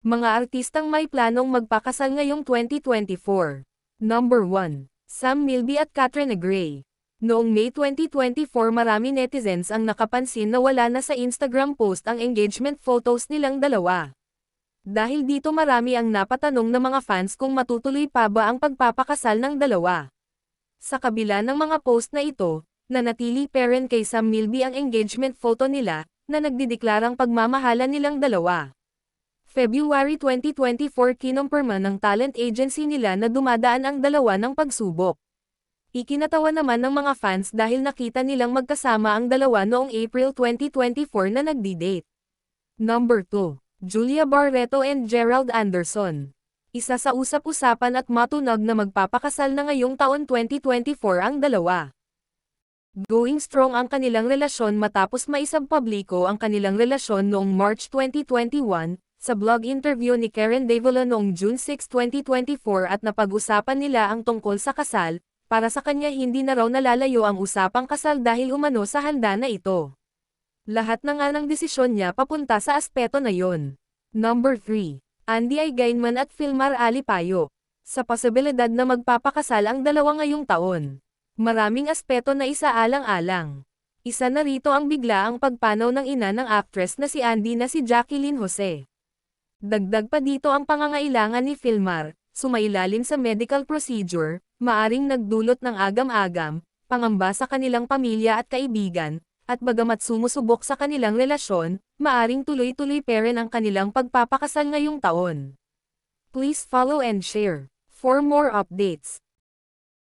Mga artistang may planong magpakasal ngayong 2024. Number 1. Sam Milby at Katrina Gray. Noong May 2024 marami netizens ang nakapansin na wala na sa Instagram post ang engagement photos nilang dalawa. Dahil dito marami ang napatanong ng mga fans kung matutuloy pa ba ang pagpapakasal ng dalawa. Sa kabila ng mga post na ito, nanatili pa rin kay Sam Milby ang engagement photo nila, na nagdideklarang pagmamahalan nilang dalawa. February 2024 kinumpirma ng talent agency nila na dumadaan ang dalawa ng pagsubok. Ikinatawa naman ng mga fans dahil nakita nilang magkasama ang dalawa noong April 2024 na nagdi-date. Number 2. Julia Barreto and Gerald Anderson. Isa sa usap-usapan at matunog na magpapakasal na ngayong taon 2024 ang dalawa. Going strong ang kanilang relasyon matapos maisabpubliko ang kanilang relasyon noong March 2021, sa blog interview ni Karen Davila noong June 6, 2024 at napag-usapan nila ang tungkol sa kasal, para sa kanya hindi na raw nalalayo ang usapang kasal dahil umano sa handa na ito. Lahat na nga ng desisyon niya papunta sa aspeto na yon. Number 3. Andy Againman at Filmar Alipayo. Sa posibilidad na magpapakasal ang dalawa ngayong taon. Maraming aspeto na isaalang-alang. Isa na rito ang biglaang pagpanaw ng ina ng actress na si Andy na si Jacqueline Jose. Dagdag pa dito ang pangangailangan ni Filmar, sumailalim sa medical procedure, maaring nagdulot ng agam-agam, pangamba sa kanilang pamilya at kaibigan, at bagamat sumusubok sa kanilang relasyon, maaring tuloy-tuloy pa rin ang kanilang pagpapakasal ngayong taon. Please follow and share for more updates.